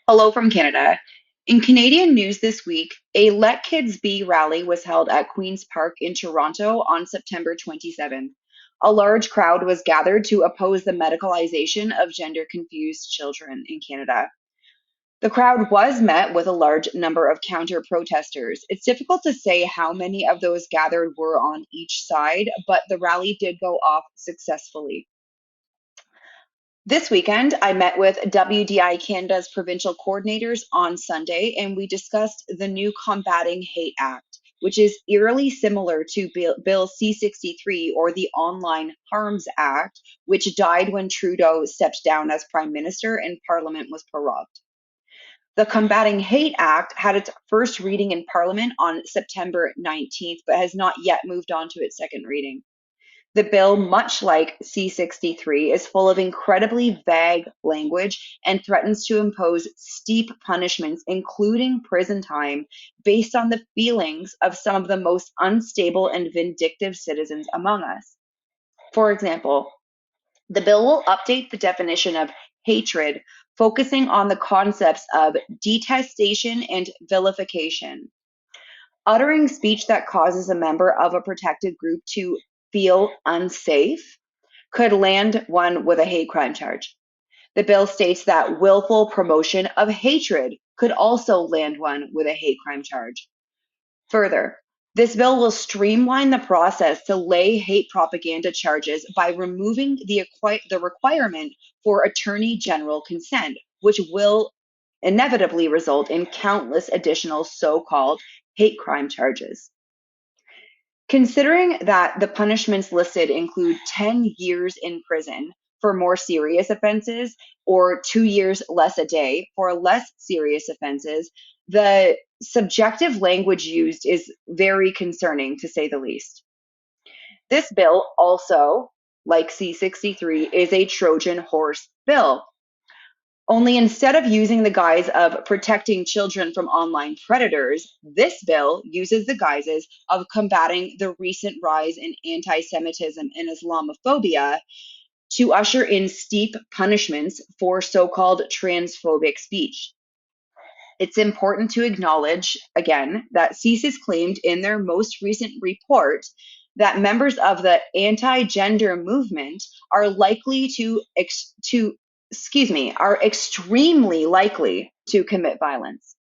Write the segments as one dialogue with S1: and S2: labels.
S1: Hello from Canada. In Canadian news this week, a Let Kids Be rally was held at Queen's Park in Toronto on September 27th. A large crowd was gathered to oppose the medicalization of gender confused children in Canada. The crowd was met with a large number of counter protesters. It's difficult to say how many of those gathered were on each side, but the rally did go off successfully. This weekend, I met with WDI Canada's provincial coordinators on Sunday, and we discussed the new Combating Hate Act, which is eerily similar to Bill C-63 or the Online Harms Act, which died when Trudeau stepped down as Prime Minister and Parliament was prorogued. The Combating Hate Act had its first reading in Parliament on September 19th, but has not yet moved on to its second reading. The bill, much like C-63, is full of incredibly vague language and threatens to impose steep punishments, including prison time, based on the feelings of some of the most unstable and vindictive citizens among us. For example, the bill will update the definition of hatred, focusing on the concepts of detestation and vilification. Uttering speech that causes a member of a protected group to feel unsafe could land one with a hate crime charge. The bill states that willful promotion of hatred could also land one with a hate crime charge. Further, this bill will streamline the process to lay hate propaganda charges by removing the requirement for Attorney General consent, which will inevitably result in countless additional so called hate crime charges. Considering that the punishments listed include 10 years in prison for more serious offenses or 2 years less a day for less serious offenses, the subjective language used is very concerning to say the least. This bill also, like C-63, is a Trojan horse bill. Only instead of using the guise of protecting children from online predators, this bill uses the guises of combating the recent rise in anti Semitism and Islamophobia to usher in steep punishments for so called transphobic speech. It's important to acknowledge, again, that CSIS claimed in their most recent report that members of the anti-gender movement are likely are extremely likely to commit violence.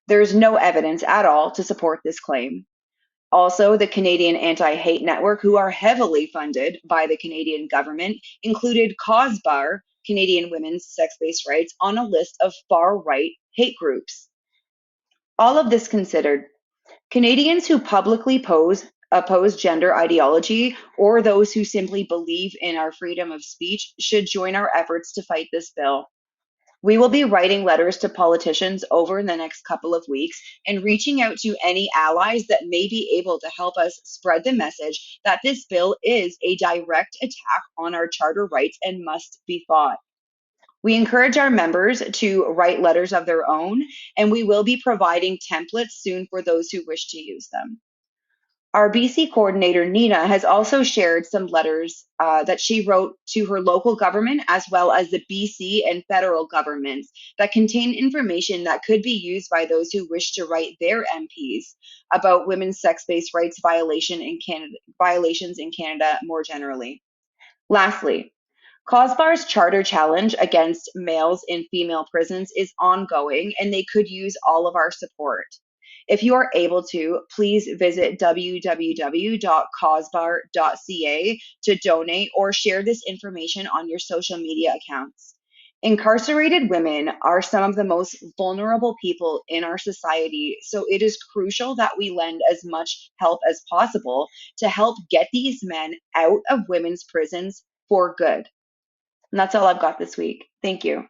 S1: There's no evidence at all to support this claim. Also, the Canadian Anti-Hate Network, who are heavily funded by the Canadian government, included COSBAR, Canadian Women's Sex-Based Rights, on a list of far-right hate groups. All of this considered, Canadians who publicly oppose gender ideology or those who simply believe in our freedom of speech should join our efforts to fight this bill. We will be writing letters to politicians over the next couple of weeks and reaching out to any allies that may be able to help us spread the message that this bill is a direct attack on our charter rights and must be fought. We encourage our members to write letters of their own, and we will be providing templates soon for those who wish to use them. Our BC coordinator, Nina, has also shared some letters that she wrote to her local government as well as the BC and federal governments that contain information that could be used by those who wish to write their MPs about women's sex-based rights violations in Canada more generally. Lastly, COSBAR's charter challenge against males in female prisons is ongoing, and they could use all of our support. If you are able to, please visit www.cosbar.ca to donate or share this information on your social media accounts. Incarcerated women are some of the most vulnerable people in our society, so it is crucial that we lend as much help as possible to help get these men out of women's prisons for good. And that's all I've got this week. Thank you.